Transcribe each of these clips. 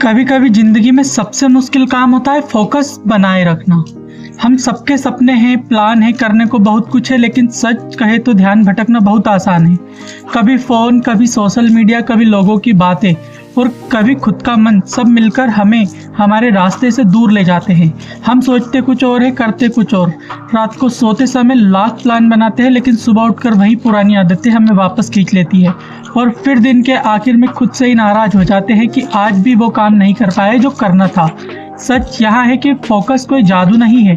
कभी कभी जिंदगी में सबसे मुश्किल काम होता है फोकस बनाए रखना। हम सबके सपने हैं, प्लान है, करने को बहुत कुछ है, लेकिन सच कहे तो ध्यान भटकना बहुत आसान है। कभी फोन, कभी सोशल मीडिया, कभी लोगों की बातें और कभी खुद का मन, सब मिलकर हमें हमारे रास्ते से दूर ले जाते हैं। हम सोचते कुछ और है, करते कुछ और। रात को सोते समय लाख प्लान बनाते हैं, लेकिन सुबह उठकर वही पुरानी आदतें हमें वापस खींच लेती है और फिर दिन के आखिर में खुद से ही नाराज हो जाते हैं कि आज भी वो काम नहीं कर पाए जो करना था। सच यहाँ है कि फोकस कोई जादू नहीं है,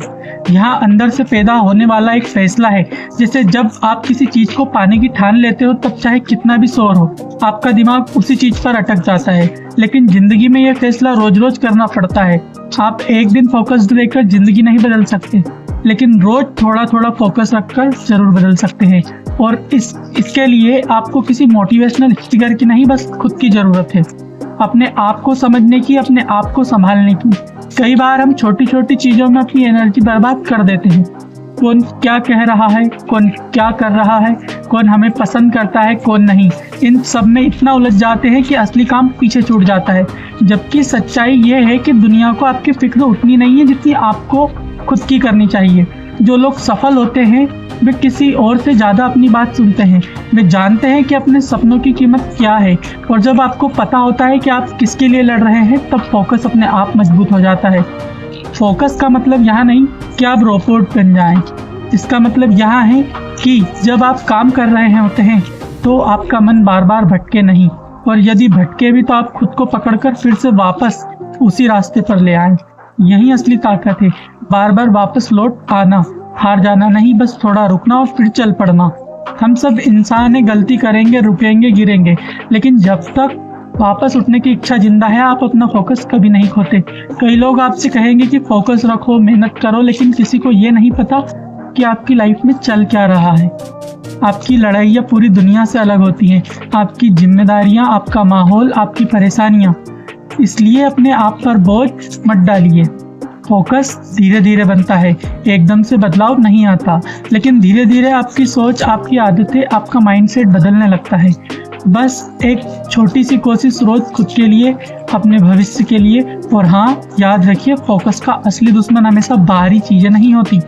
यहाँ अंदर से पैदा होने वाला एक फैसला है। जैसे जब आप किसी चीज को पाने की ठान लेते हो, तब चाहे कितना भी शोर हो, आपका दिमाग उसी चीज पर अटक जाता है। लेकिन जिंदगी में यह फैसला रोज रोज करना पड़ता है। आप एक दिन फोकस्ड रहकर जिंदगी नहीं बदल सकते, लेकिन रोज थोड़ा थोड़ा फोकस रखकर जरूर बदल सकते हैं। और इसके लिए आपको किसी मोटिवेशनल स्पीकर की नहीं, बस खुद की जरूरत है। अपने आप को समझने की, अपने आप को संभालने की। कई बार हम छोटी छोटी चीजों में अपनी एनर्जी बर्बाद कर देते हैं। कौन क्या कह रहा है, कौन क्या कर रहा है, कौन हमें पसंद करता है, कौन नहीं, इन सब में इतना उलझ जाते हैं कि असली काम पीछे छूट जाता है। जबकि सच्चाई ये है कि दुनिया को आपकी फिक्र उतनी नहीं है जितनी आपको खुद की करनी चाहिए। जो लोग सफल होते हैं वे किसी और से ज़्यादा अपनी बात सुनते हैं। वे जानते हैं कि अपने सपनों की कीमत क्या है, और जब आपको पता होता है कि आप किसके लिए लड़ रहे हैं, तब फोकस अपने आप मजबूत हो जाता है। फोकस का मतलब यहाँ नहीं कि आप रोबोट बन जाएं। इसका मतलब यहाँ है कि जब आप काम कर रहे होते हैं तो आपका मन बार बार भटके नहीं, और यदि भटके भी तो आप खुद को पकड़कर फिर से वापस उसी रास्ते पर ले आए। यही असली ताकत है, बार बार वापस लौट आना, हार जाना नहीं, बस थोड़ा रुकना और फिर चल पड़ना। हम सब इंसान हैं, गलती करेंगे, रुकेंगे, गिरेंगे, लेकिन जब तक वापस उठने की इच्छा जिंदा है, आप अपना फोकस कभी नहीं खोते। कई लोग आपसे कहेंगे कि फोकस रखो, मेहनत करो, लेकिन किसी को ये नहीं पता कि आपकी लाइफ में चल क्या रहा है। आपकी लड़ाइयाँ पूरी दुनिया से अलग होती हैं, आपकी जिम्मेदारियाँ, आपका माहौल, आपकी परेशानियाँ। इसलिए अपने आप पर बोझ मत डालिए। फोकस धीरे धीरे बनता है, एकदम से बदलाव नहीं आता, लेकिन धीरे धीरे आपकी सोच, आपकी आदतें, आपका माइंडसेट बदलने लगता है। बस एक छोटी सी कोशिश रोज खुद के लिए, अपने भविष्य के लिए। और हाँ, याद रखिए, फोकस का असली दुश्मन हमेशा बाहरी चीजें नहीं होती।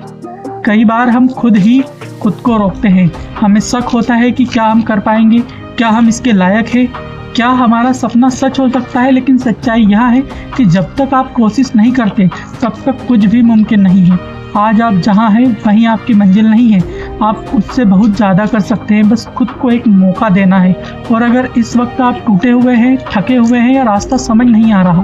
कई बार हम खुद ही खुद को रोकते हैं। हमें शक होता है कि क्या हम कर पाएंगे, क्या हम इसके लायक हैं, क्या हमारा सपना सच हो सकता है। लेकिन सच्चाई यह है कि जब तक आप कोशिश नहीं करते, तब तक कुछ भी मुमकिन नहीं है। आज आप जहां हैं वहीं आपकी मंजिल नहीं है। आप उससे बहुत ज़्यादा कर सकते हैं, बस खुद को एक मौका देना है। और अगर इस वक्त आप टूटे हुए हैं, थके हुए हैं, या रास्ता समझ नहीं आ रहा,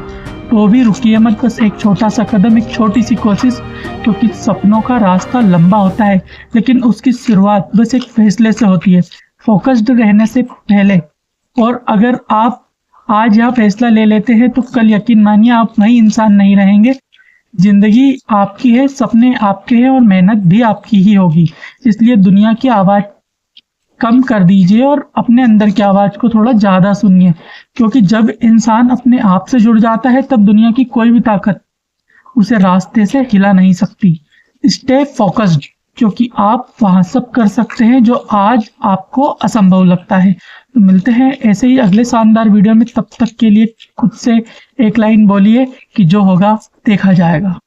तो भी रुकिए मत। बस एक छोटा सा कदम, एक छोटी सी कोशिश, क्योंकि सपनों का रास्ता लंबा होता है, लेकिन उसकी शुरुआत बस एक फैसले से होती है, फोकस्ड रहने से पहले। और अगर आप आज यह फैसला ले लेते हैं, तो कल यकीन मानिए आप वही इंसान नहीं रहेंगे। जिंदगी आपकी है, सपने आपके हैं, और मेहनत भी आपकी ही होगी। इसलिए दुनिया की आवाज कम कर दीजिए और अपने अंदर की आवाज को थोड़ा ज्यादा सुनिए, क्योंकि जब इंसान अपने आप से जुड़ जाता है, तब दुनिया की कोई भी ताकत उसे रास्ते से हिला नहीं सकती। स्टे फोकस्ड, क्योंकि आप वहां सब कर सकते हैं जो आज आपको असंभव लगता है। तो मिलते हैं ऐसे ही अगले शानदार वीडियो में। तब तक के लिए खुद से एक लाइन बोलिए कि जो होगा देखा जाएगा।